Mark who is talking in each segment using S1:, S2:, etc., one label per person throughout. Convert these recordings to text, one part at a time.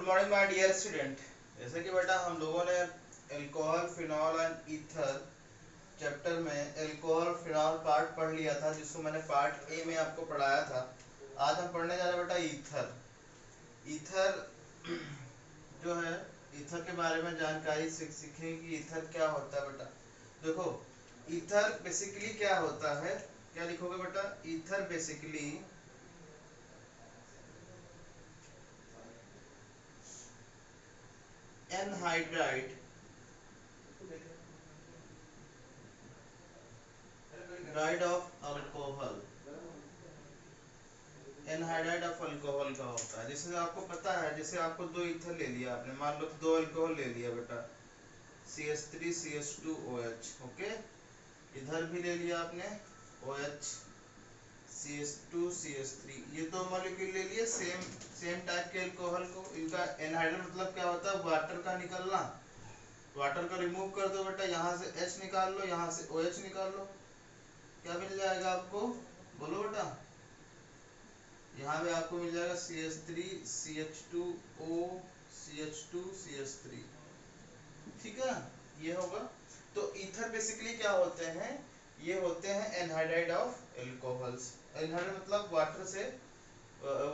S1: Morning my dear student. जैसे कि बेटा हम लोगों ने alcohol phenol and ether chapter में अल्कोहल फिनॉल पार्ट पढ़ लिया था, जिसको मैंने पार्ट ए में आपको पढ़ाया था। आज हम पढ़ने जा रहे हैं बेटा ईथर। ईथर जो है, ईथर के बारे में जानकारी सीखेंगे कि ईथर क्या होता है। बेटा देखो, ईथर बेसिकली क्या होता है, क्या लिखोगे बेटा? Ether basically anhydride dried of alcohol, anhydride of alcohol का होता है। जैसे आपको पता है, जैसे आपको दो ईथर ले लिया आपने, मान लो दो अल्कोहल ले लिया बेटा, CH3 CH2OH, ओके। इधर भी ले लिया आपने OH CH2 CH3, ये दो मॉलिक्यूल ले लिए सेम टाइप के अल्कोहल को। इनका एनहाइड्राइड मतलब क्या होता है? वाटर का निकलना। वाटर को रिमूव कर दो बेटा, यहाँ से H निकाल लो, यहाँ से OH निकाल लो, क्या मिल जाएगा आपको? बोलो बेटा। यहाँ पे आपको मिल जाएगा CH3 CH2O CH2 CH3, ठीक है। ये होगा। तो ईथर बेसिकली क्या होते हैं? ये होते हैं एनहाइड्राइड ऑफ एल्कोहल्स। एनहाइड्राइड मतलब वाटर से,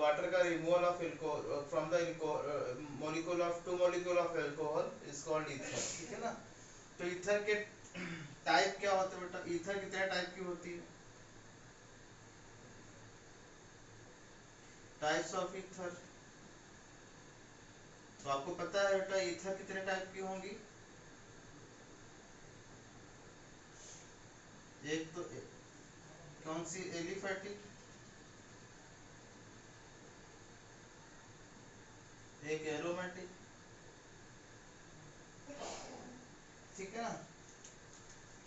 S1: वाटर का removal of alcohol from the molecule of two molecule of alcohol is called ether, ठीक है ना। तो ईथर के टाइप क्या होते हैं बेटा? ईथर कितने टाइप की होती है? टाइप्स ऑफ ईथर तो आपको पता है बेटा, ईथर कितने टाइप की होंगी? एक तो कौन सी? एलिफेटिक, एक एरोमेटिक, ठीक है ना।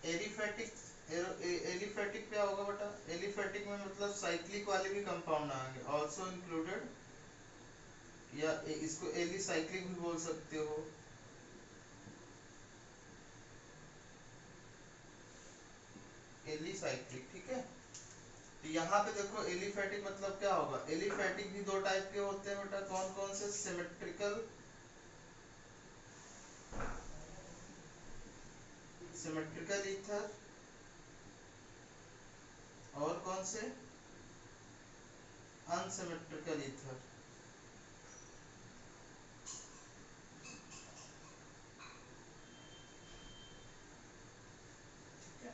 S1: एलिफेटिक एलिफेटिक क्या होगा बेटा? एलिफेटिक में मतलब साइक्लिक वाले भी कंपाउंड आएंगे, आल्सो इंक्लूडेड, या इसको एलिसाइक्लिक भी बोल सकते हो। एलिसाइक्लिक, ठीक है। तो यहाँ पे देखो, एलिफेटिक मतलब क्या होगा? एलिफेटिक भी दो टाइप के होते हैं बेटा, कौन कौन से? सिमेट्रिकल, सिमेट्रिकल ईथर, और कौन से? अनसिमेट्रिकल ईथर, ठीक है।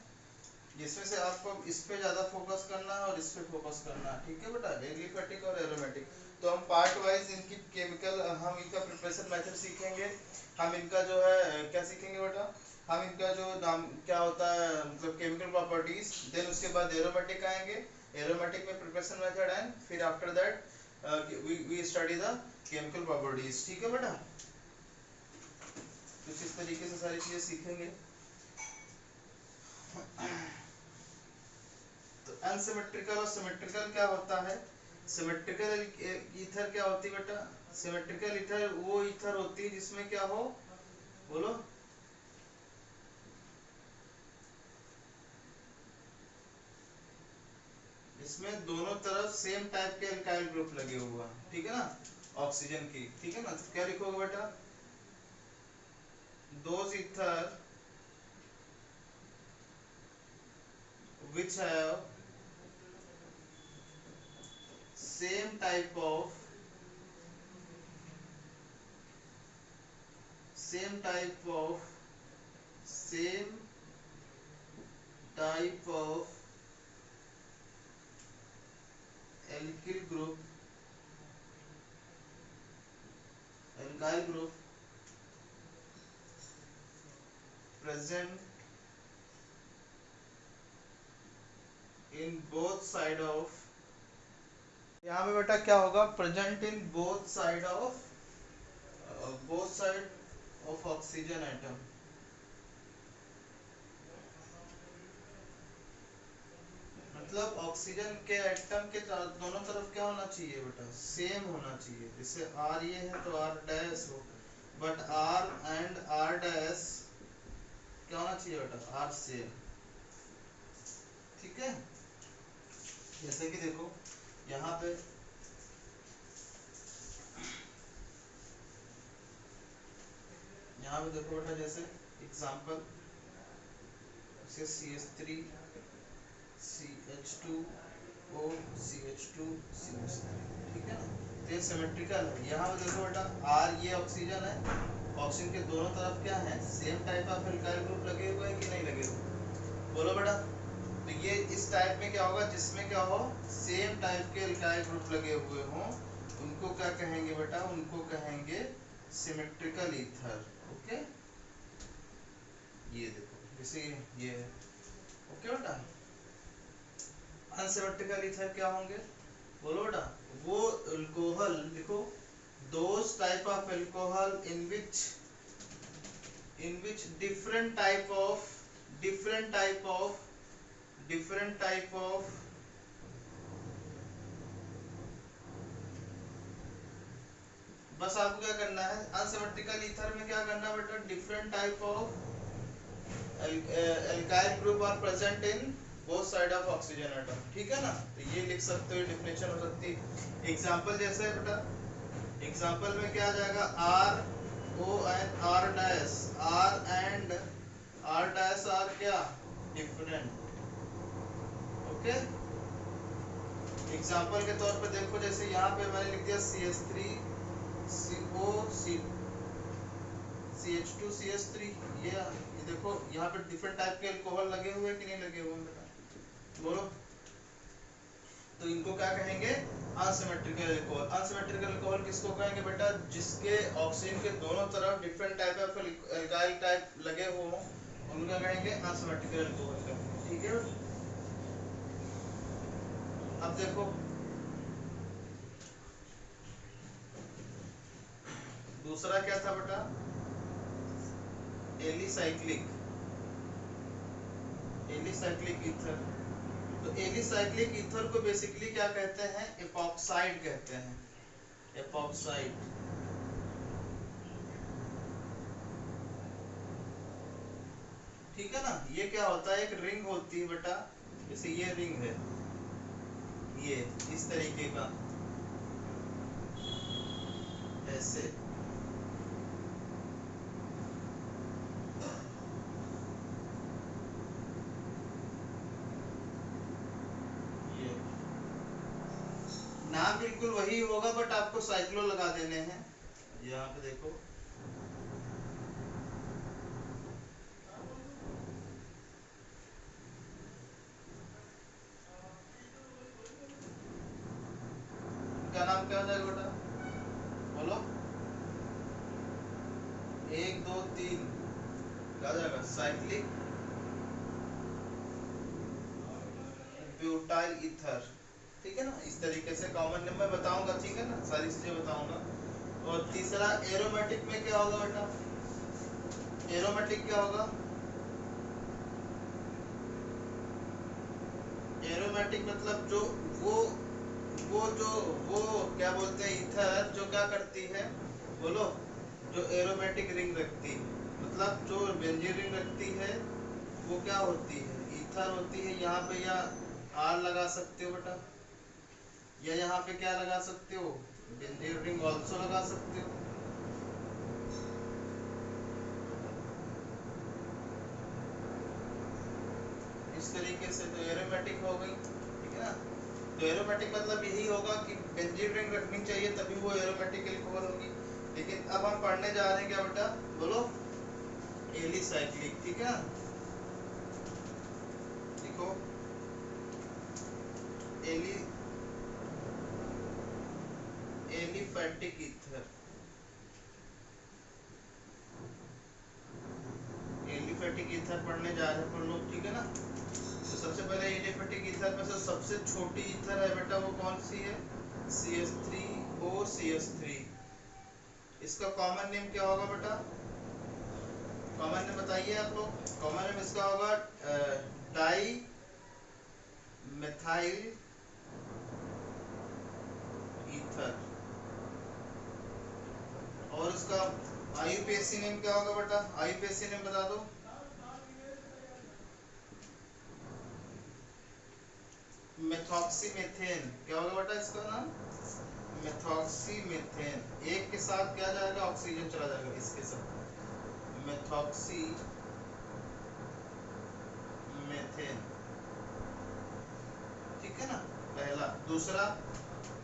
S1: जिसमें से आपको इस पे ज्यादा फोकस करना है और इस पे फोकस करना है, ठीक है बेटा, एलिफेटिक और एरोमेटिक। तो हम पार्ट वाइज इनकी केमिकल, हम इनका प्रिपरेशन मेथड सीखेंगे। हम इनका जो है क्या सीखेंगे बेटा? हम इनका जो नाम क्या होता है, मतलब केमिकल प्रॉपर्टीज, देन उसके बाद एरोमेटिक आएंगे। एरोमेटिक में प्रिपरेशन मेथड एंड फिर after that we study the chemical properties, ठीक है बेटा। कुछ इस तरीके से सारी चीजें सीखेंगे। तो अनसिमेट्रिकल और सिमेट्रिकल क्या होता है? सिमेट्रिकल ईथर क्या होती है बेटा? सिमेट्रिकल ईथर वो ईथर होती है जिसमें क्या हो, बोलो। इसमें दोनों तरफ सेम टाइप के अल्काइल ग्रुप लगे हुआ है, ठीक है ना, ऑक्सीजन की, ठीक है ना। तो क्या लिखोगे बेटा? Those ether which have same type of same type of same type of alkyl group, alkyl group present in both side of, यहाँ पे बेटा क्या होगा? Present in both side of oxygen atom. मतलब ऑक्सीजन के एटम के दोनों तरफ क्या होना चाहिए बेटा? सेम होना चाहिए। जैसे आर ये है तो आर डैश हो, but R and R dash क्या होना चाहिए बेटा? आर सेम, ठीक है। जैसे कि देखो यहाँ पे यहाँ पे देखो बेटा, जैसे एग्जांपल से CH3 CH2O CH2 CH3, ठीक है ना। तो ये सिमेट्रिकल है। यहाँ पे देखो बेटा, R ये ऑक्सीजन है, ऑक्सीजन के दोनों तरफ क्या है, same type of alkyl group लगे हुए हैं कि नहीं लगे हुए, बोलो बेटा। तो ये इस टाइप में क्या होगा, जिसमें क्या हो, सेम टाइप के एल्काइल ग्रुप लगे हुए हों, उनको क्या कहेंगे बेटा, उनको कहेंगे सिमेट्रिकल ईथर। ओके, ये देखो जैसे ये है। ओके बेटा, अनसिमेट्रिकल ईथर क्या होंगे, बोलो बेटा। वो अल्कोहल, देखो, those type of alcohol in which different type of बस आपको क्या करना है, अनसिमेट्रिकल ईथर में क्या करना है बेटा, different type of alkyl group are present in both side of oxygen atom, ठीक है ना। तो ये लिख सकते हो, डिफिनेशन हो सकती है। एग्जांपल जैसे बेटा, एग्जांपल में क्या आ जाएगा, R O and R dash, R and R dash R क्या, डिफरेंट। ओके, एग्जांपल के तौर पे देखो, जैसे यहाँ पे मैंने लिख दिया CH3 CO CH2 CH3, ये देखो यहाँ पे डिफरेंट टाइप के अल्कोहल लगे हुए हैं कि नहीं लगे हुए हैं बेटा, बोलो। तो इनको क्या कहेंगे, अनसिमेट्रिकल अल्कोहल। अनसिमेट्रिकल अल्कोहल किसको कहेंगे बेटा, जिसके ऑक्सीजन के दोनों तरफ different type of alkyl type लगे हो, उनका कहेंगे अनसिमेट्रिकल अल्कोहल कहेंगे, ठीक है। अब देखो दूसरा क्या था बेटा, एलिसाइक्लिक ईथर। तो एलिसाइक्लिक ईथर को बेसिकली क्या कहते हैं, एपॉक्साइड कहते हैं, एपॉक्साइड। ठीक है ना। ये क्या होता है, एक रिंग होती है बेटा, जैसे ये रिंग है, ये इस तरीके का, ऐसे, ये नाम बिल्कुल वही होगा, बट आपको साइक्लो लगा देने हैं। यहाँ पे देखो, क्या नाम क्या हो जाएगा बेटा, बोलो, 1 2 3 क्या जाएगा, साइक्लिक ब्यूटाइल ईथर, ठीक है ना। इस तरीके से कॉमन नेम मैं बताऊंगा, ठीक है ना, सारी चीजें बताऊंगा। और तीसरा एरोमेटिक में क्या होगा बेटा, एरोमेटिक क्या होगा, एरोमेटिक मतलब जो वो क्या बोलते हैं, ईथर जो क्या करती है, बोलो, जो एरोमेटिक रिंग रखती है, मतलब जो बेंजीन रिंग रखती है, वो क्या होती है, ईथर होती है। यहाँ पे या आर लगा सकते हो बेटा, या यहाँ पे क्या लगा सकते हो, बेंजीन रिंग ऑल्सो लगा सकते हो। इस तरीके से तो एरोमेटिक हो गई, ठीक है ना। तो एरोमेटिक मतलब यही होगा कि बेंजीन रिंग रखनी चाहिए, तभी वो एरोमेटिक अल्कोहल होगी। लेकिन अब हम पढ़ने जा रहे हैं क्या बेटा, बोलो, एलिसाइक्लिक, ठीक है। देखो, ali aliphatic ether, aliphatic ether पढ़ने जा रहे हैं अपन लोग, ठीक है ना। तो सबसे पहले एलिफैटिक ईथर में से सबसे छोटी ईथर है बेटा, वो कौन सी है, CH3O CH3। इसका कॉमन नेम क्या होगा बेटा, कॉमन नेम बताइए आप लोग। कॉमन नेम इसका होगा डाई मिथाइल ईथर। और इसका आईयूपीएसी नेम क्या होगा बेटा, आईयूपीएसी नेम बता दो। मेथॉक्सीमेथेन, क्या होगा बेटा इसका नाम, मेथॉक्सीमेथेन। एक के साथ क्या जाएगा, ऑक्सीजन चला जाएगा इसके साथ, मेथॉक्सी मेथेन, ठीक है ना, पहला। दूसरा,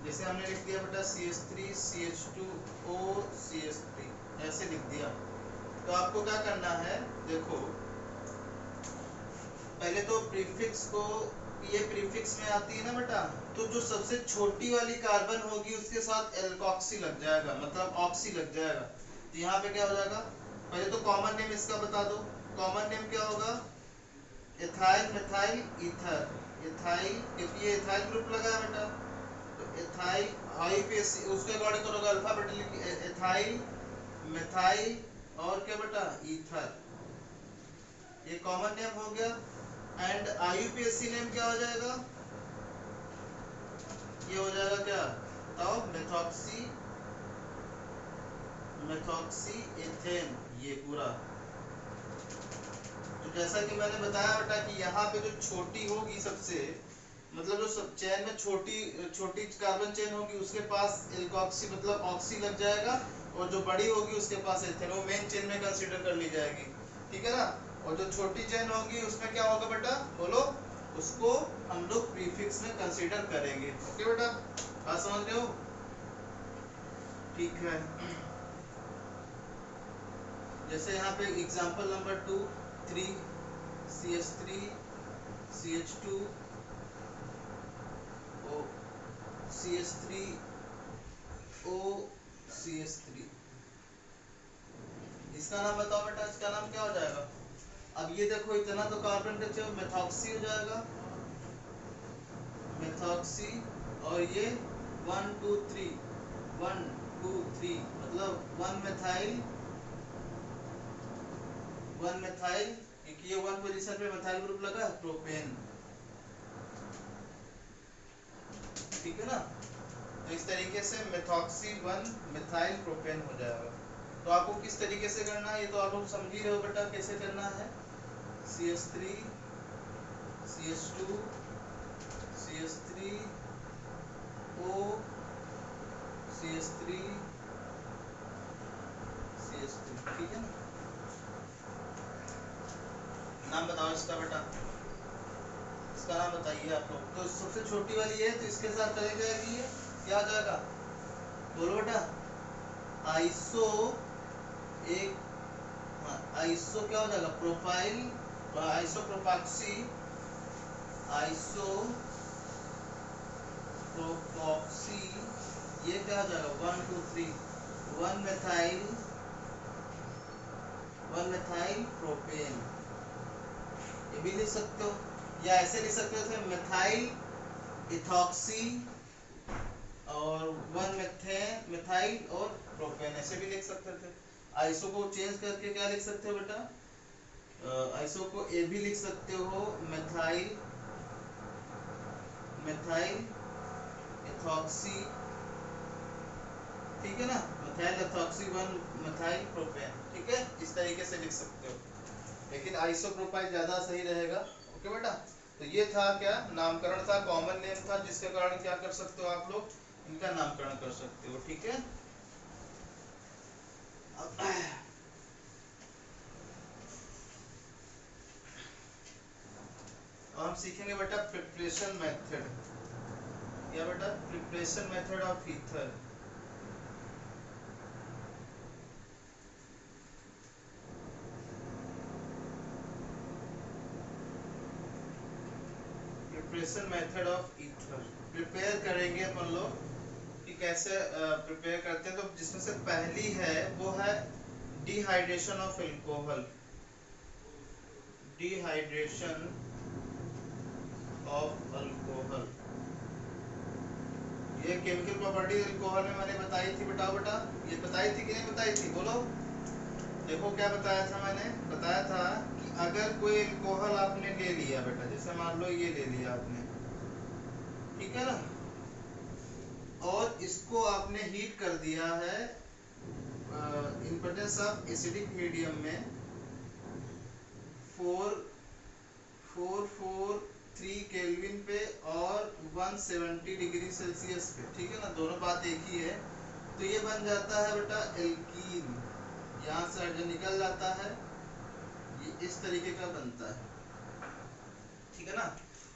S1: जैसे हमने लिख दिया बेटा CH3 CH2O CH3, ऐसे लिख दिया। तो आपको क्या करना है, देखो पहले तो प्रीफिक्स को, ये प्रीफिक्स में आती है ना बेटा, तो जो सबसे छोटी वाली कार्बन होगी उसके साथ एल्कोक्सी लग जाएगा, मतलब ऑक्सी लग जाएगा। तो यहाँ पे क्या हो जाएगा, पहले तो कॉमन नेम इसका बता दो। कॉमन नेम क्या होगा, एथाइल मेथाइल ईथर, एथाइल, क्योंकि ये एथाइल ग्रुप लगा है बेटा, तो एथाइल आईपीएससी उसके अकॉर्डिंग करोगे अल्फाबेटिकली, एथाइल मेथाइल और क्या बेटा ईथर, ये कॉमन नेम हो गया। एंड आईयूपीएससी नेम क्या हो जाएगा, ये हो जाएगा क्या, बताओ, मेथॉक्सी, मेथॉक्सी एथेन, ये पूरा। तो जैसा कि मैंने बताया बेटा कि यहाँ पे जो छोटी होगी सबसे, मतलब जो सब चेन में छोटी छोटी कार्बन चेन होगी उसके पास एल्कोक्सी मतलब ऑक्सी लग जाएगा, और जो बड़ी होगी उसके पास एथेन, वो मेन चेन में कंसीडर कर ली जाएगी, ठीक है ना। और जो छोटी चेन होगी उसमें क्या होगा बेटा, बोलो, उसको हम लोग प्रीफिक्स में कंसीडर करेंगे। ओके बेटा, बात समझ रहे हो, ठीक है। जैसे यहाँ पे example number 2, 3 CH3 CH2 O CH3 O CH3, इसका नाम बताओ बेटा, इसका नाम क्या हो जाएगा। अब ये देखो इतना तो कार्बन का चाहिए, मेथॉक्सी हो जाएगा, मेथॉक्सी, और ये 1 2 3 1 2 3 मतलब 1 मेथाइल, 1 मेथाइल, क्योंकि ये 1 पोजीशन पे मेथाइल ग्रुप लगा है, प्रोपेन, ठीक है ना। तो इस तरीके से मेथॉक्सी 1 मेथाइल प्रोपेन हो जाएगा। तो आपको किस तरीके से करना है ये तो आप लोग समझ ही रहे हो बेटा, कैसे करना है, CH3 CH2 CH3 O CH3 CH3, ठीक है ना। नाम बताओ इसका बेटा, इसका नाम बताइए आप लोग। तो सबसे छोटी वाली है तो इसके साथ चली जाएगी, ये क्या हो जाएगा, बोलो बेटा, आइसो, एक, हाँ आइसो क्या हो जाएगा, प्रोफाइल, आइसो प्रोपॉक्सी, आइसो प्रोपॉक्सी, ये क्या हो जाएगा 1 2 3 1 मेथाइल, 1 मेथाइल प्रोपेन, ये भी लिख सकते हो, या ऐसे लिख सकते हो मेथाइल इथॉक्सी और 1 मेथाइल और प्रोपेन, ऐसे भी लिख सकते थे। आइसो को चेंज करके क्या लिख सकते हो बेटा, आइसो को ए भी लिख सकते हो, मेथाइल, मेथाइल इथॉक्सी, ठीक है ना, मेथाइल इथॉक्सी 1 मेथाइल प्रोपेन, ठीक है, इस तरीके से लिख सकते हो, लेकिन आइसोप्रोपाइल ज्यादा सही रहेगा। ओके बेटा, तो ये था क्या, नामकरण था, कॉमन नेम था, जिसके कारण क्या कर सकते हो आप लोग, इनका नामकरण कर सकते हो, ठीक है। अब हम सीखेंगे बेटा प्रिपरेशन मेथड, क्या बेटा, preparation method of ether. Preparation method of ether, prepare करेंगे अपन लोग कि कैसे प्रिपेयर करते हैं। तो जिसमें से पहली है वो है dehydration of alcohol, dehydration of alcohol. ये केमिकल प्रॉपर्टी अल्कोहल में मैंने बताई थी, बताओ बेटा, ये बताई थी कि नहीं बताई थी, बोलो। देखो क्या बताया था मैंने, बताया था कि अगर कोई अल्कोहल आपने ले लिया बेटा, जैसे मान लो ये ले लिया आपने, ठीक है ना, और इसको आपने हीट कर दिया है in presence of acidic medium में 443 केल्विन पे और 170 डिग्री सेल्सियस पे, ठीक है ना, दोनों बात एक ही है। तो ये बन जाता है बेटा एल्कीन, यहाँ से हाइड्रोजन निकल जाता है, ये इस तरीके का बनता है, ठीक है ना।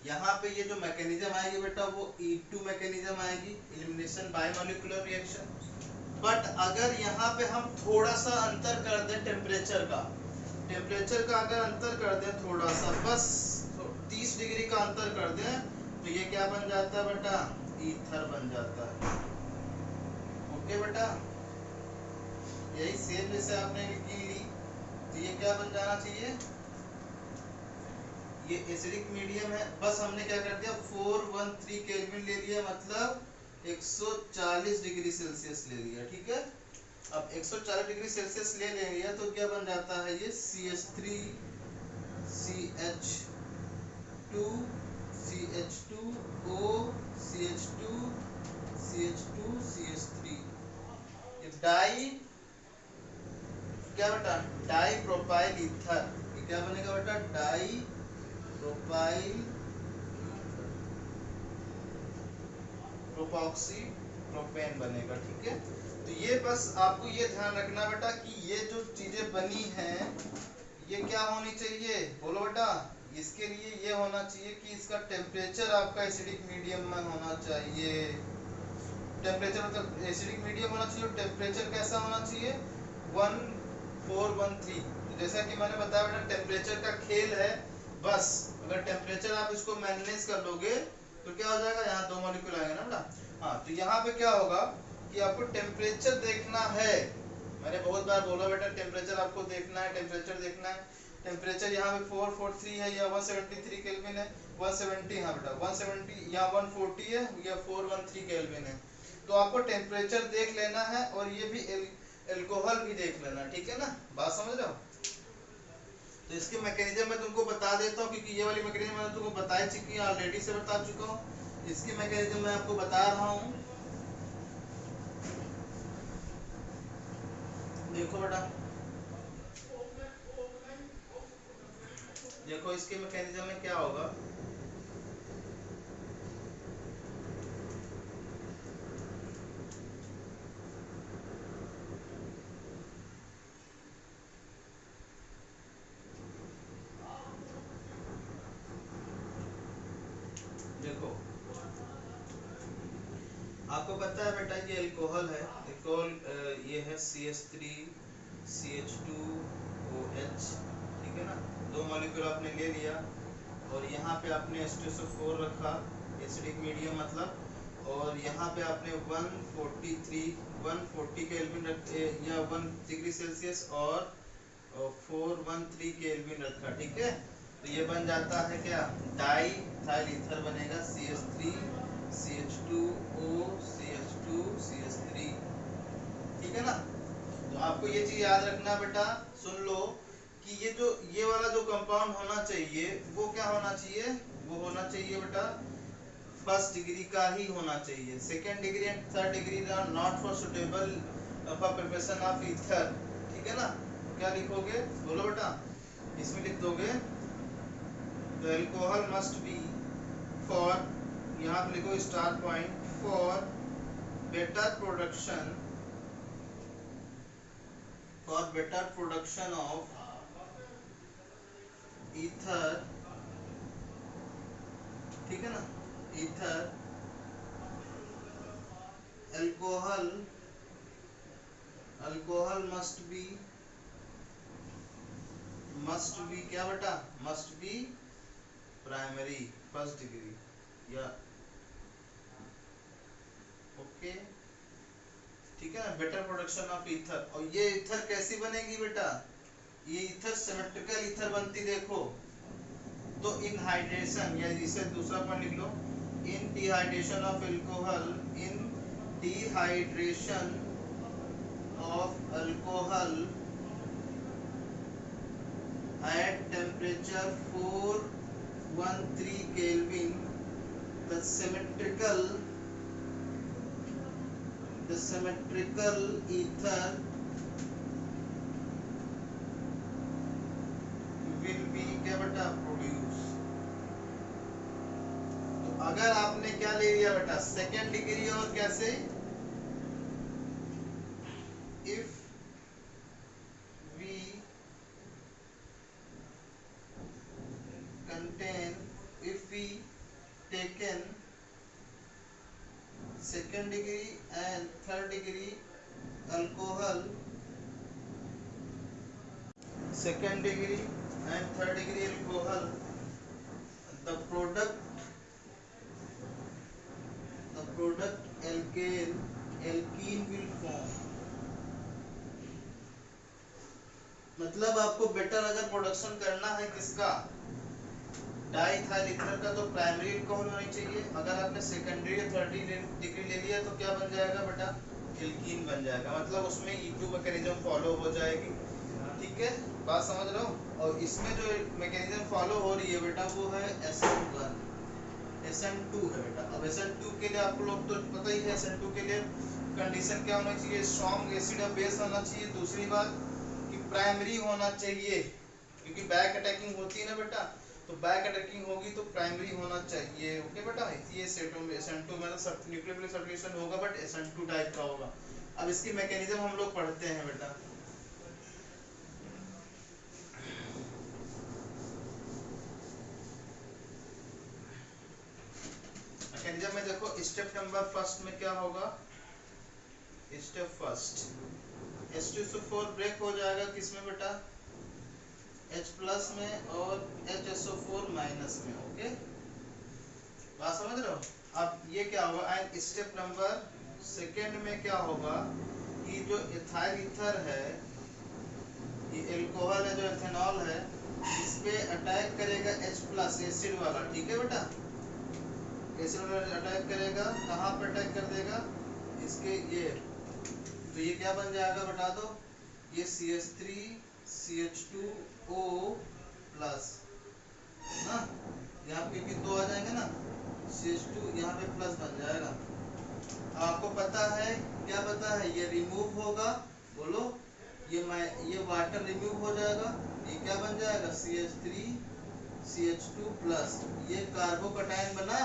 S1: यहाँ पे ये जो मैकेनिज्म आएगी बेटा वो E2 मैकेनिज्म आएगी, elimination by molecular reaction. But अगर यहाँ पे हम थोड़ा सा अंतर कर दें टेम्परेचर का, टेम्परेचर का अगर अंतर कर दें थोड़ा सा, बस 30 डिग्री का अंतर कर दें, तो ये क्या बन जाता है बेटा, ईथर बन जाता है। ओके बेटा, यही सेम जैसे आपने लिखी ली, तो ये क्या बन जाना चाहिए, ये एसिडिक मीडियम है, बस हमने क्या कर दिया 413 केल्विन ले लिया, मतलब 140 डिग्री सेल्सियस ले लिया, ठीक है। अब 140 डिग्री सेल्सियस ले लिया तो क्या बन जाता है, ये CH3 CH2 CH2O CH2 CH2 CH3, ये डाई क्या बेटा, डाई प्रोपाइल ईथर, ये क्या बनेगा बेटा, डाई प्रोपाइल प्रोपॉक्सी प्रोपेन बनेगा, ठीक है। तो ये बस आपको ये ध्यान रखना बेटा कि ये जो चीजें बनी हैं ये क्या होनी चाहिए, बोलो बेटा, इसके लिए ये होना चाहिए कि इसका टेम्परेचर आपका एसिडिक मीडियम में होना चाहिए, टेम्परेचर मतलब एसिडिक मीडियम होना चाहिए, और टेम्परेचर कैसा होना चाहिए 1413। जैसा कि मैंने बताया बेटा टेम्परेचर का खेल है, बस अगर टेम्परेचर आप इसको मैनेज कर लोगे तो क्या हो जाएगा, यहाँ 2 मॉलिक्यूल आएंगे ना बेटा। हाँ, तो यहाँ पे क्या होगा कि आपको टेम्परेचर देखना है, मैंने बहुत बार बोला बेटा टेम्परेचर आपको देखना है, टेम्परेचर देखना है। टेम्परेचर यहाँ पे 443 है या 173 केल्विन है, 170, हाँ बेटा 170, यहाँ 140 है या 413 केल्विन है। तो आपको टेम्परेचर देख लेना है और ये भी एल्कोहल भी देख लेना, ठीक है ना, बात समझ रहे हो। तो इसके मैकेनिज्म मैं तुमको बता देता हूँ, क्योंकि ये वाली मैकेनिज्म मैंने तुमको बता चुकी है, ऑलरेडी से बता चुका हूँ। इसकी मैकेनिज्म मैं आपको बता रहा हूँ, देखो बेटा, देखो इसके मैकेनिज्म में क्या होगा, देखो आपको पता है बेटा ये अल्कोहल है, अल्कोहल ये है CH3 CH2OH, ठीक है ना, 2 मॉलिक्यूल आपने ले लिया और यहाँ पे आपने H2SO4 रखा, एसिडिक मीडियम मतलब, और यहाँ पे आपने 140 केल्विन रखे या 1 डिग्री सेल्सियस और 413 केल्विन रखा, ठीक है। तो ये बन जाता है क्या, डाई इथाइल ईथर बनेगा, CH3 CH2O CH2 CH3, ठीक है ना। तो आपको ये चीज याद रखना बेटा, सुन लो कि ये वाला जो कंपाउंड होना चाहिए वो क्या होना चाहिए, वो होना चाहिए बेटा फर्स्ट डिग्री का ही होना चाहिए, second degree and third degree are not for suitable for preparation of ether, ठीक है ना। क्या लिखोगे, बोलो बेटा, इसमें लिख दोगे the alcohol must be for, यहाँ पे लिखो star point, for better production of ether, ठीक है ना, ether alcohol must be क्या बेटा, must be primary first degree या ओके, ठीक है ना, बेटर प्रोडक्शन ऑफ ईथर। और ये ईथर कैसी बनेगी बेटा, ये ईथर सिमेट्रिकल ईथर बनती, देखो तो इनहाइड्रेशन, या इसे दूसरा पॉइंट लिख लो, in dehydration of alcohol, in dehydration of alcohol at temperature 413 Kelvin, the symmetrical ether will be क्या बेटा प्रोड्यूस। तो अगर आपने क्या ले लिया बेटा सेकेंड डिग्री, और कैसे, second degree and third degree alcohol, second degree and third degree alcohol, the product alkene will form। मतलब आपको बेटर अगर प्रोडक्शन करना है किसका, डाइथाइल ईथर का, तो प्राइमरी अल्कोहल होनी चाहिए। अगर आपने सेकेंडरी या थर्ड डिग्री ले लिया तो क्या बन जाएगा बेटा, एल्कीन बन जाएगा। मतलब उसमें E2 मैकेनिज्म फॉलो हो जाएगी। ठीक है, बात समझ रहे हो। और इसमें जो मैकेनिज्म फॉलो हो रही है बेटा वो है SN1 SN2 है बेटा। अब SN2 के लिए आप लोग तो पता ही है, SN2 के लिए कंडीशन क्या होना चाहिए, स्ट्रॉन्ग एसिड और बेस होना चाहिए। दूसरी बात कि प्राइमरी होना चाहिए, क्योंकि बैक अटैकिंग होती है ना बेटा, तो बैक अटैकिंग होगी तो प्राइमरी होना चाहिए। ओके बेटा, ये SN2 में तो न्यूक्लियोफिलिक सब्स्टिट्यूशन होगा बट SN2 टाइप का होगा। अब इसकी मैकेनिज्म हम लोग पढ़ते हैं बेटा। मैकेनिज्म में देखो, स्टेप नंबर फर्स्ट में क्या होगा, स्टेप फर्स्ट H2SO4 ब्रेक हो जाएगा किसमें बेटा, H प्लस में और HSO4 माइनस में। ओके, बात समझ रहे हो। अब ये क्या होगा, एंड स्टेप नंबर सेकेंड में क्या होगा कि जो इथाइल ईथर है, ये अल्कोहल है जो एथेनॉल है, इस पे अटैक करेगा H प्लस एसिड वाला। ठीक है बेटा, एसिड वाला अटैक करेगा। कहाँ पे अटैक कर देगा, इसके ये, तो ये क्या बन जाएगा बता दो, ये CH3CH2O प्लस ना, यहाँ पे भी दो आ जाएंगे ना, CH2 यहाँ पे प्लस बन जाएगा। आपको पता है, क्या पता है, ये रिमूव होगा, बोलो, ये वाटर रिमूव हो जाएगा, ये क्या बन जाएगा CH3CH2 प्लस, ये कार्बोकटायन बना।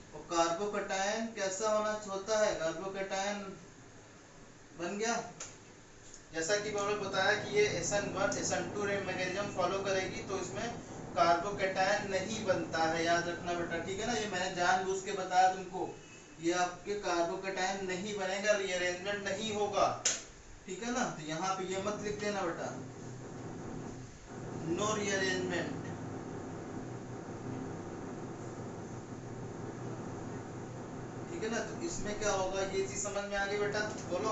S1: और कार्बोकटायन कैसा होता है, कार्बोकटायन बन गया। जैसा कि मैंने बताया कि ये SN1 SN2 मैकेनिज्म फॉलो करेगी, तो इसमें कार्बोकैटायन नहीं बनता है, याद रखना बेटा। ठीक है ना, ये मैंने जानबूझ के बताया तुमको, ये आपके कार्बोकैटायन नहीं बनेगा, रीअरेंजमेंट नहीं होगा। ठीक है ना, तो यहाँ पे ये मत लिख देना बेटा, नो रीअरेंजमेंट। ठीक है ना, तो इसमें क्या होगा, ये चीज समझ में आ गई बेटा, बोलो।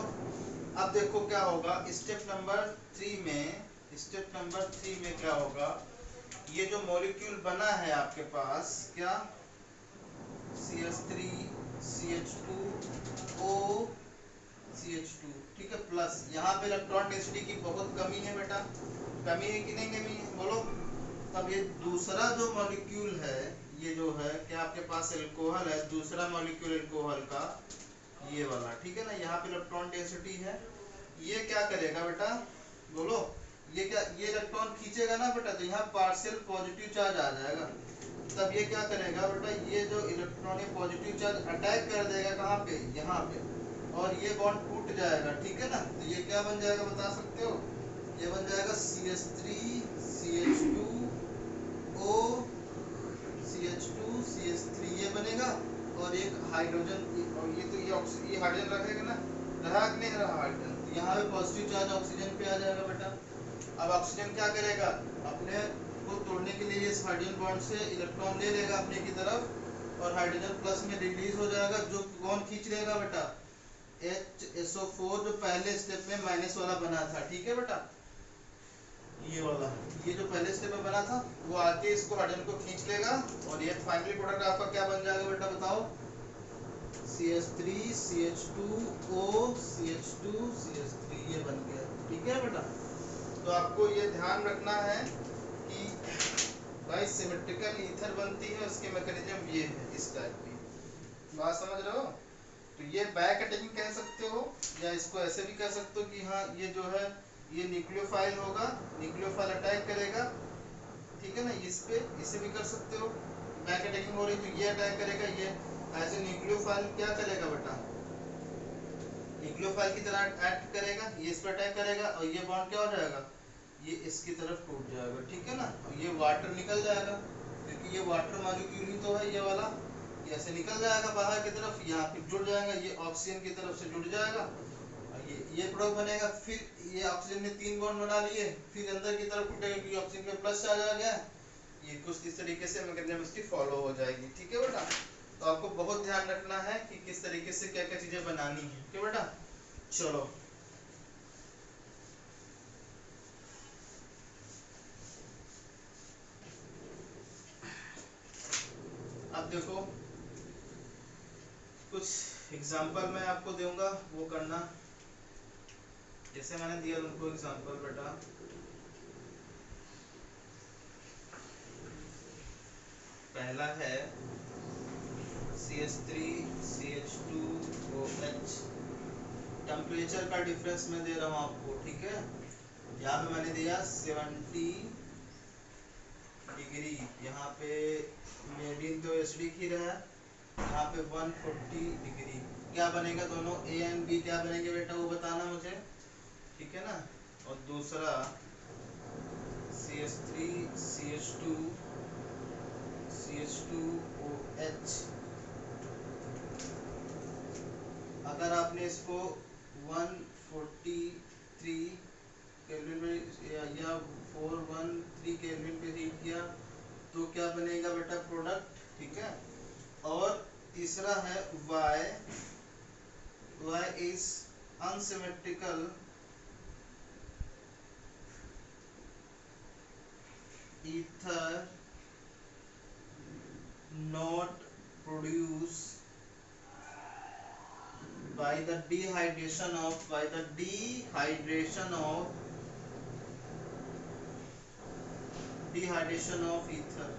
S1: अब देखो क्या होगा स्टेप नंबर 3 में, स्टेप नंबर 3 में क्या होगा, ये जो मॉलिक्यूल बना है आपके पास, क्या CH3CH2O CH2, ठीक है, प्लस यहाँ पे इलेक्ट्रॉन डेंसिटी की बहुत कमी है बेटा, कमी है कि नहीं कमी है, बोलो। तब ये दूसरा जो मॉलिक्यूल है, ये जो है क्या आपके पास एल्कोहल है, दूसरा मॉलिक्यूल एल्कोहल का, ये वाला। ठीक है ना, यहाँ पे इलेक्ट्रॉन डेंसिटी है, ये क्या करेगा बेटा, बोलो, ये क्या, ये इलेक्ट्रॉन खींचेगा ना बेटा, तो यहाँ पार्शियल पॉजिटिव चार्ज आ जाएगा। तब ये क्या करेगा बेटा, ये जो इलेक्ट्रॉन है पॉजिटिव चार्ज अटैक कर देगा कहाँ पे, यहाँ पे, और ये बॉन्ड टूट जाएगा। ठीक है ना, तो ये क्या बन जाएगा बता सकते हो, ये बन जाएगा CH3CH2O CH2 CH3, ये बनेगा। और एक हाइड्रोजन, और ये तो ये हाइड्रोजन रखेगा ना, रहा कि नहीं रहा हाइड्रोजन, तो यहाँ पे पॉजिटिव चार्ज ऑक्सीजन पे आ जाएगा बेटा। अब ऑक्सीजन क्या करेगा, अपने को तोड़ने के लिए इस हाइड्रोजन बॉन्ड से इलेक्ट्रॉन ले लेगा अपने की तरफ, और हाइड्रोजन प्लस में रिलीज हो जाएगा। जो कौन खींच लेगा बेटा, HSO4 जो पहले स्टेप में माइनस वाला बना था। ठीक है बेटा, ये वाला, ये जो पहले स्टेप में बना था वो आके इसको हाइड्रोजन को खींच लेगा, और ये फाइनली प्रोडक्ट आपका क्या बन जाएगा बेटा बताओ, CH3CH2O CH2 CH3, ये बन गया। ठीक है बेटा, तो आपको ये ध्यान रखना है कि भाई सिमेट्रिकल ईथर बनती है, उसके मैकेनिज्म ये है, इस टाइप की। बात समझ रहे हो। तो ये बैक अटैकिंग कह सकते हो, या इसको ऐसे भी कह सकते हो कि हाँ ये जो है ये न्यूक्लियोफाइल होगा, न्यूक्लियोफाइल अटैक करेगा। ठीक है ना, इस पे इसे भी कर सकते हो, बैक अटैकिंग हो रही तो ये अटैक करेगा, ये ऐसे न्यूक्लियोफाइल क्या करेगा बेटा, न्यूक्लियोफाइल की तरह एक्ट करेगा, ये इस पर अटैक करेगा, और ये बॉन्ड क्या हो जाएगा, ये इसकी तरफ टूट जाएगा। ठीक है ना, और ये वाटर निकल जाएगा, क्योंकि ये वाटर मॉलिक्यूल ही तो है ये वाला, ये ऐसे निकल जाएगा बाहर की तरफ, यहाँ पे जुड़ जाएगा, ये ऑक्सीजन की तरफ से जुड़ जाएगा, ये प्रोडक्ट बनेगा। फिर ये ऑक्सीजन ने 3 बॉन्ड बना लिए, फिर अंदर की तरफ टूटेगा क्योंकि ऑक्सीजन में प्लस चार्ज आ गया। ये कुछ इस तरीके से मैग्नेटिक फॉलो हो जाएगी। ठीक है बेटा, तो आपको बहुत ध्यान रखना है कि किस तरीके से क्या क्या चीजें बनानी है। ठीक है बेटा, चलो अब देखो कुछ एग्जांपल मैं आपको दूंगा, वो करना जैसे मैंने दिया उनको एग्जांपल बेटा। पहला है CH3CH2OH, टेम्परेचर का डिफरेंस मैं दे रहा हूँ आपको। ठीक है, यहाँ पे मैंने दिया 70 डिग्री, यहाँ पे मेडिन तो एसिडिक ही रहा, यहाँ पे 140 डिग्री। क्या बनेगा, दोनों ए एंड बी क्या बनेंगे बेटा, वो बताना मुझे। ठीक है ना, और दूसरा CH3CH2CH2OH, अगर आपने इसको 143 केल्विन पे या 413 केल्विन पे हीट किया तो क्या बनेगा बेटा, प्रोडक्ट। ठीक है, और तीसरा है Y is unsymmetrical ether not produced by the dehydration of ether,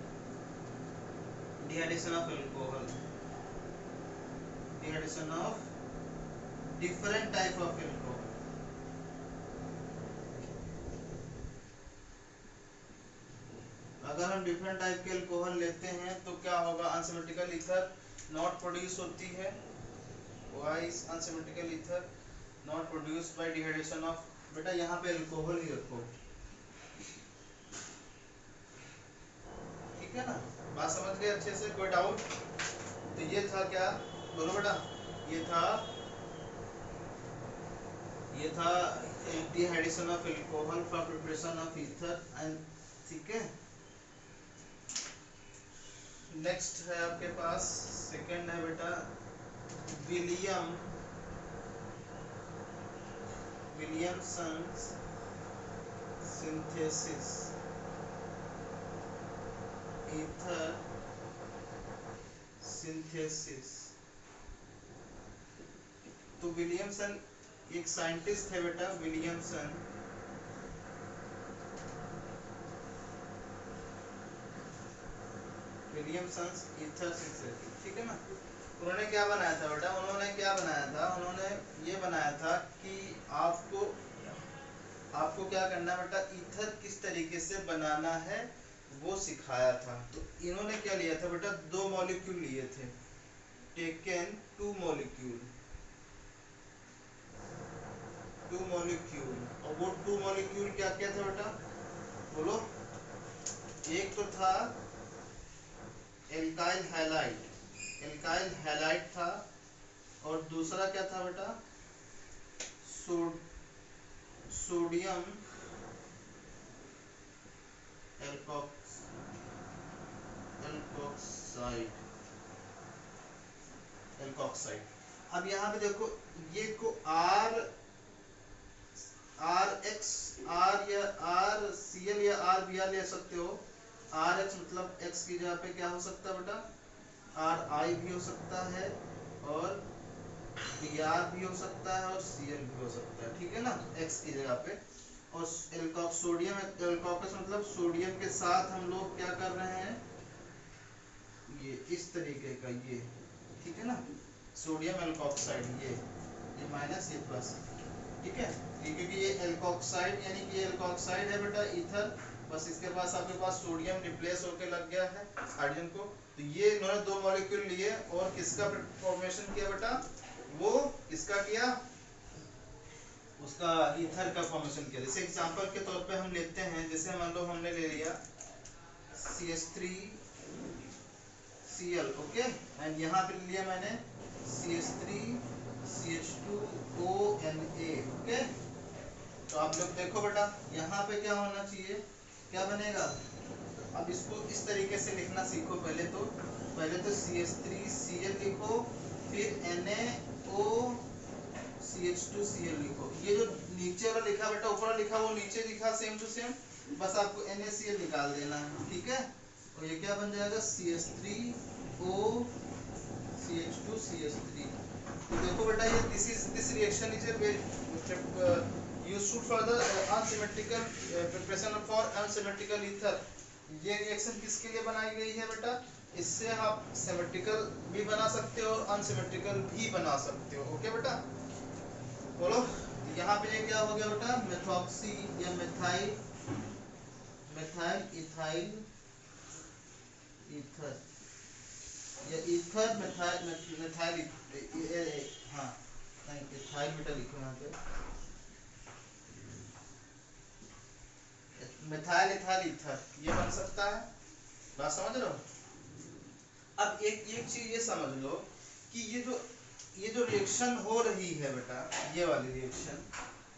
S1: dehydration of alcohol, dehydration of different type of alcohol। अगर हम डिफरेंट टाइप के अल्कोहल लेते हैं तो क्या होगा, अनसिमेट्रिकल ईथर नॉट प्रोड्यूस होती है। Why is unsymmetrical ether not produced by dehydration of, बेटा यहाँ पे अल्कोहल ही रखो। ठीक है ना, बात समझ गए अच्छे से, कोई डाउट? तो ये था क्या, बोलो बेटा, ये था dehydration of alcohol for preparation of ether and, ठीक है। नेक्स्ट है आपके पास, सेकंड है बेटा विलियमसन्स सिंथेसिस ईथर सिंथेसिस। तो विलियमसन एक साइंटिस्ट है बेटा, विलियमसन विलियमसन्स ईथर सिंथेसिस। ठीक है ना, उन्होंने क्या बनाया था बेटा, उन्होंने ये बनाया था कि आपको क्या करना है बेटा, ईथर किस तरीके से बनाना है वो सिखाया था। तो इन्होंने क्या लिया था बेटा, 2 मॉलिक्यूल लिए थे, टेकन 2 मॉलिक्यूल, और वो 2 मॉलिक्यूल क्या क्या था बेटा, बोलो। एक तो था एल्काइल हैलाइड था, और दूसरा क्या था बेटा, सोडियम एल्कोक्साइड। अब यहाँ पे देखो, ये को RCl या RBr ले सकते हो। RH मतलब X की जगह पे क्या हो सकता है बेटा, RI भी हो सकता है, और Br भी हो सकता है, और Cl भी हो सकता है। ठीक है ना, X की जगह पे। और सोडियम एल्कोक्स मतलब सोडियम के साथ हम लोग क्या कर रहे हैं, ये इस तरीके का, ये ठीक है ना, सोडियम एल्कोक्साइड, ये माइनस ये प्लस। ठीक है, क्योंकि ये एल्कोक्साइड यानी कि ये एल्कोक्साइड है बेटा ईथर, बस इसके पास आपके पास सोडियम रिप्लेस होके लग गया है हाइड्रोजन को। तो ये इन्होंने 2 मॉलिक्यूल लिए और किसका फॉर्मेशन किया बेटा, वो इसका किया, उसका ईथर का फॉर्मेशन किया। जैसे एग्जांपल के तौर पे हम लेते हैं, जैसे मान लो हमने ले लिया CH3 Cl, ओके। एंड यहाँ पे लिया मैंने CH3 CH2ONA, ओके। तो आप लोग देखो बेटा यहाँ पे क्या होना चाहिए, क्या बनेगा। अब इसको इस तरीके से लिखना सीखो। पहले तो CH3Cl लिखो, फिर NaO CH2Cl लिखो। ये जो नीचे वाला लिखा बेटा, ऊपर वाला लिखा वो नीचे लिखा सेम टू सेम, बस आपको NaCl निकाल देना है, ठीक है। और ये क्या बन जाएगा CH3O CH2CH3। तो देखो बेटा ये this reaction is useful for the unsymmetrical preparation for unsymmetrical ether। ये रिएक्शन किसके लिए बनाई गई है बेटा, इससे आप सिमेट्रिकल भी बना सकते हो और अनसिमेट्रिकल भी बना सकते हो, ओके बेटा। बोलो यहाँ पे ये क्या हो गया बेटा, मेथॉक्सी या मेथाइल इथाइल ईथर या ईथर मेथाइल हाँ नहीं इथाइल बेटा लिखो यहाँ पे, मिथाइल इथाइल ईथर ये बन सकता है। बात समझ रहे हो। अब एक चीज ये समझ लो कि ये जो रिएक्शन हो रही है बेटा, ये वाली रिएक्शन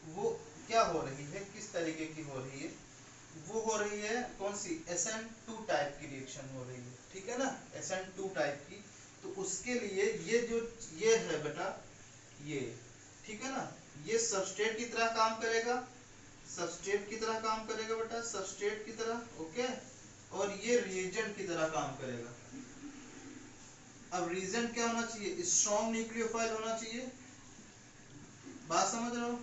S1: वो क्या हो रही है, किस तरीके की हो रही है, वो हो रही है कौन सी, SN2 टाइप की रिएक्शन हो रही है, ठीक है ना, SN2 टाइप की। तो उसके लिए ये है बेटा, ये ठीक है ना, ये सबस्ट्रेट की तरह काम करेगा, सबस्ट्रेट की तरह काम करेगा बेटा, सबस्ट्रेट की तरह, ओके। और ये रिएजेंट की तरह काम करेगा। अब रिएजेंट क्या होना चाहिए, स्ट्रॉन्ग न्यूक्लियोफाइल होना चाहिए। बात समझ रहे हो,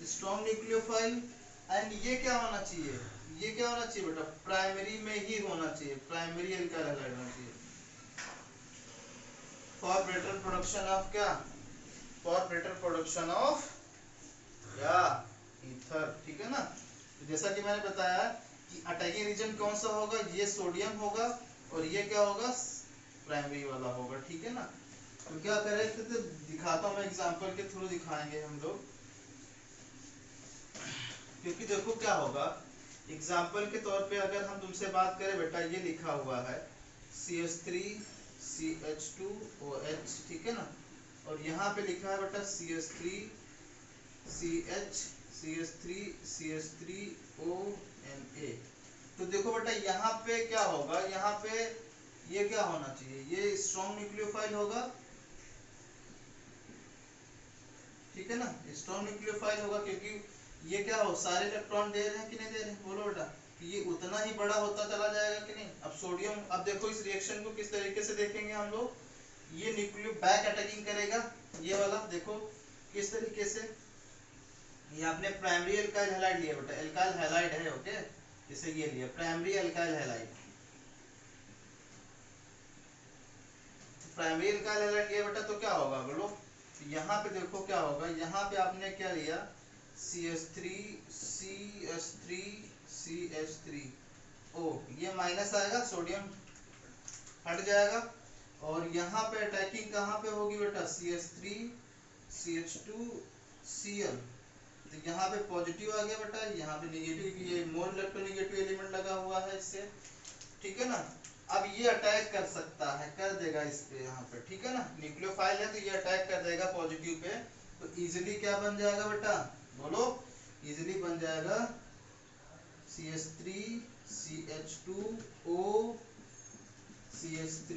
S1: स्ट्रॉन्ग न्यूक्लियोफाइल। एंड ये क्या होना चाहिए, ये क्या होना चाहिए बेटा, प्राइमरी में ही होना चाहिए, प्राइमरी एल्काइल हैलाइड होना चाहिए फॉर बेटर प्रोडक्शन ऑफ क्या, फॉर बेटर प्रोडक्शन ऑफ क्या, ईथर, ठीक है ना। तो जैसा कि मैंने बताया कि अटैकिंग रीजन कौन सा होगा, ये सोडियम होगा और ये क्या होगा, प्राइमरी वाला होगा, ठीक है ना। तो क्या करें, तो दिखाता हूँ मैं, एग्जांपल के थ्रू दिखाएंगे हम लोग, क्योंकि देखो क्या होगा, एग्जांपल के तौर पे अगर हम तुमसे बात करें बेटा, ये लिखा हुआ है CH3 CH2OH, ठीक है ना, और यहाँ पे लिखा है बेटा CH3 CH3ONA। तो देखो बेटा यहाँ पे क्या होगा, यहाँ पे ये क्या होना चाहिए, ये स्ट्रॉन्ग न्यूक्लियोफाइल होगा, ठीक है ना, स्ट्रॉन्ग न्यूक्लियोफाइल होगा, क्योंकि ये क्या हो, सारे इलेक्ट्रॉन दे रहे हैं कि नहीं दे रहे हैं, बोलो बेटा। ये उतना ही बड़ा होता चला जाएगा कि नहीं। अब सोडियम, अब देखो इस रिएक्शन को किस तरीके से देखेंगे हम लोग, ये न्यूक्लियो बैक अटैकिंग करेगा, ये वाला देखो किस तरीके से, ये आपने प्राइमरी एल्काइल हैलाइड लिया बेटा, एल्काइल हैलाइड है, ओके, जैसे ये लिया primary alkyl halide, primary alkyl halide लिया बेटा, तो क्या होगा बोलो, यहाँ पे देखो क्या होगा, यहाँ पे आपने क्या लिया CH3 ये माइनस आएगा, सोडियम हट जाएगा, और यहाँ पे अटैकिंग कहाँ पे होगी बेटा, CH3 CH2Cl, तो यहाँ पे पॉजिटिव आ गया बेटा, यहाँ पे नेगेटिव, ये मोर इलेक्ट्रोनेगेटिव एलिमेंट लगा हुआ है इससे, ठीक है ना। अब ये अटैक कर सकता है, कर देगा इस पे, यहाँ पे, ठीक है ना, न्यूक्लियोफाइल है तो ये अटैक कर देगा पॉजिटिव पे, तो इजीली क्या बन जाएगा बेटा, बोलो, इजीली बन जाएगा CH3 CH2O CH3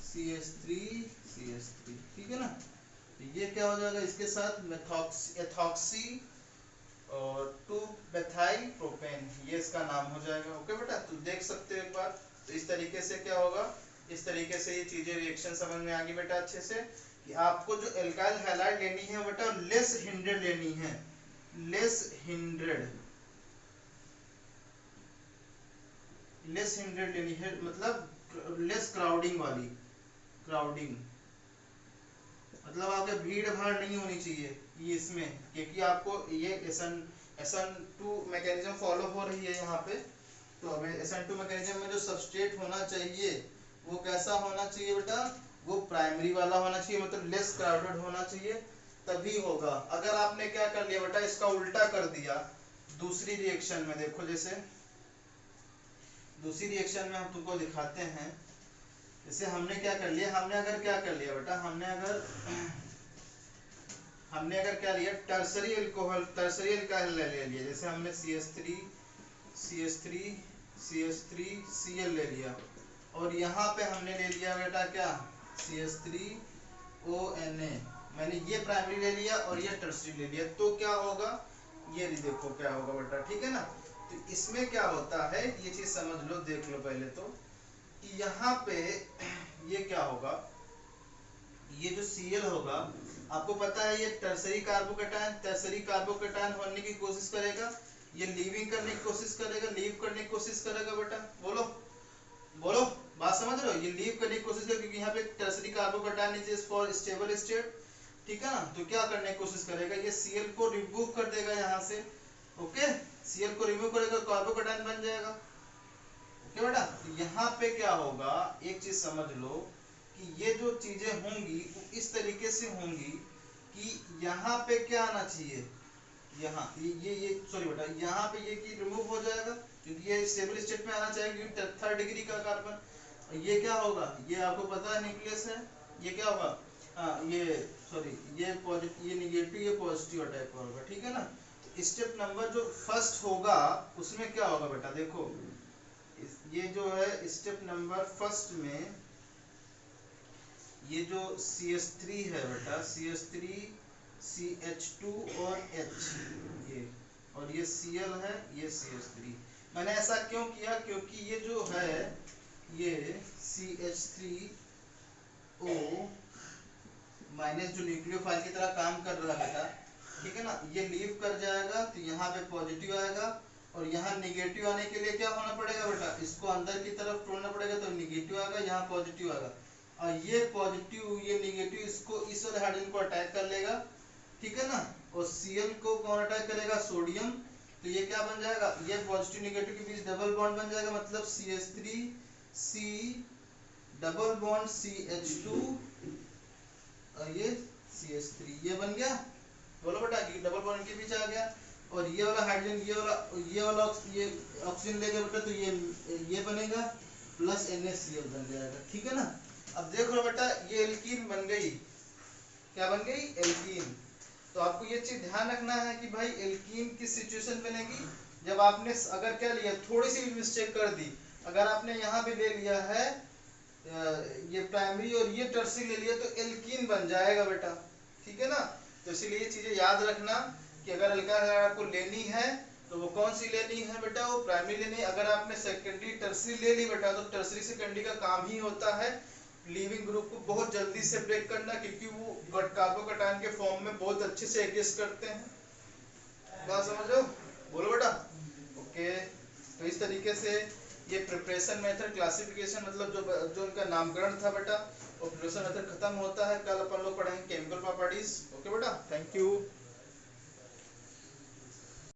S1: CH3, ठीक है ना। तो ये क्या हो जाएगा, इसके साथ एथॉक्सी और 2 मेथाइल प्रोपेन, ये इसका नाम हो जाएगा, ओके बेटा। तो देख सकते हो एक बार, तो इस तरीके से क्या होगा, इस तरीके से ये चीजें रिएक्शन समझ में आ गई बेटा अच्छे से, कि आपको जो एल्काइल हैलाइड लेनी है बेटा, लेस हिंड्रेड लेनी है, लेस हिंड्रेड लेनी है, मतलब लेस क्राउडिंग वाली, क्राउडिंग मतलब आपके भीड़ भाड़ नहीं होनी चाहिए ये इसमें, क्योंकि आपको ये SN2 मैकेनिज्म फॉलो हो रही है यहाँ पे। तो हमें SN2 मैकेनिज्म में जो सबस्ट्रेट होना चाहिए वो कैसा होना चाहिए बेटा, वो प्राइमरी वाला होना चाहिए, मतलब लेस क्राउडेड होना चाहिए, तभी होगा। अगर आपने क्या कर लिया बेटा, इसका उल्टा कर दिया दूसरी रिएक्शन में, देखो जैसे दूसरी रिएक्शन में हम तुमको दिखाते हैं, जैसे हमने क्या कर लिया, हमने अगर क्या कर लिया बेटा, हमने अगर क्या लिया, टर्सरी अल्कोहल, टर्सरी अल्कोहल ले लिया। जैसे हमने CH3 Cl ले लिया, और यहाँ पे हमने ले लिया बेटा क्या, CH3ONA। मैंने ये प्राइमरी ले लिया और ये टर्सरी ले लिया, तो क्या होगा, ये देखो क्या होगा बेटा, ठीक है ना। तो इसमें क्या होता है, ये चीज समझ लो, देख लो पहले तो, कि यहाँ पे ये क्या होगा, ये जो Cl होगा, आपको पता है ये टर्सरी कार्बोकेटायन होने की कोशिश करेगा, ये लीविंग करने की कोशिश करेगा, लीव करने की कोशिश करेगा बेटा, बोलो बोलो, बात समझ रहे हो, ये लीव करने की कोशिश करेगा, क्योंकि यहाँ पे tertiary carbocation is for stable state, ठीक है ना। तो क्या करने की कोशिश करेगा, ये Cl को रिमूव कर देगा यहाँ से, ओके, Cl को रिमूव करेगा, कार्बोकेटायन बन जाएगा, ओके बेटा। तो यहाँ पे क्या होगा, एक चीज समझ लो, कि ये जो चीजें होंगी वो इस तरीके से होंगी कि यहाँ पे क्या आना चाहिए, यहाँ ये सॉरी बेटा, यहाँ पे ये की रिमूव हो जाएगा, क्योंकि ये स्टेबल स्टेट में आना चाहिए, क्योंकि 3rd डिग्री का कार्बन। ये क्या होगा, ये आपको पता है न्यूक्लियस है, ये क्या होगा, ये सॉरी, ये पॉजिटिव, ये निगेटिव, ये पॉजिटिव अटैक होगा, ठीक है ना। तो स्टेप नंबर जो फर्स्ट होगा उसमें क्या होगा बेटा, देखो ये जो है स्टेप नंबर फर्स्ट में, ये जो CH3 है बेटा, CH3 CH2 और H, ये और ये Cl है, ये CH3। मैंने ऐसा क्यों किया, क्योंकि ये जो है ये CH3O माइनस जो न्यूक्लियोफाइल की तरह काम कर रहा है बेटा, ठीक है ना, ये लीव कर जाएगा, तो यहाँ पे पॉजिटिव आएगा, और यहाँ निगेटिव आने के लिए क्या होना पड़ेगा बेटा, इसको अंदर की तरफ तोड़ना पड़ेगा, तो निगेटिव आएगा, यहाँ पॉजिटिव आएगा, और ये पॉजिटिव ये निगेटिव इसको इस वाले हाइड्रोजन को अटैक कर लेगा, ठीक है ना। और Cl को कौन अटैक करेगा, सोडियम। तो ये क्या बन जाएगा, ये पॉजिटिव निगेटिव के बीच डबल बॉन्ड बन जाएगा, मतलब CH3C डबल बॉन्ड CH2 और ये CH3, ये बन गया, बोलो बेटा, कि डबल बॉन्ड के बीच आ गया। और ये वाला हाइड्रोजन, ये वाला ये ऑक्सीजन ले गया बेटा, तो ये बनेगा प्लस NaCl बन जाएगा, ठीक है ना। अब देख लो बेटा, ये एल्कीन बन गई, क्या बन गई, एल्कीन। तो आपको ये चीज ध्यान रखना है कि भाई एल्कीन किस सिचुएशन बनेगी, जब आपने अगर क्या लिया, थोड़ी सी भी मिस्टेक कर दी, अगर आपने यहाँ पे ले लिया है ये प्राइमरी और ये टर्सरी ले लिया, तो एल्कीन बन जाएगा बेटा, ठीक है ना। तो इसीलिए ये चीजें याद रखना कि अगर अल्काइल आपको लेनी है तो वो कौन सी लेनी है बेटा, वो प्राइमरी लेनी है। अगर आपने सेकेंडरी टर्सरी ले ली बेटा, तो टर्सरी सेकेंडरी का काम ही होता है लीविंग ग्रुप को बहुत जल्दी से ब्रेक करना, क्योंकि वो कार्बोकेटायन के फॉर्म में बहुत अच्छे से एडजस्ट करते हैं, बात समझ रहे हो, बोलो बेटा, ओके। तो इस तरीके से ये प्रिपरेशन मेथड, क्लासिफिकेशन मतलब जो उनका नामकरण था बेटा, और प्रिपरेशन मेथड खत्म होता है। कल अपन लोग पढ़ेंगे केमिकल प्रॉपर्टीज, ओके बेटा, थैंक यू।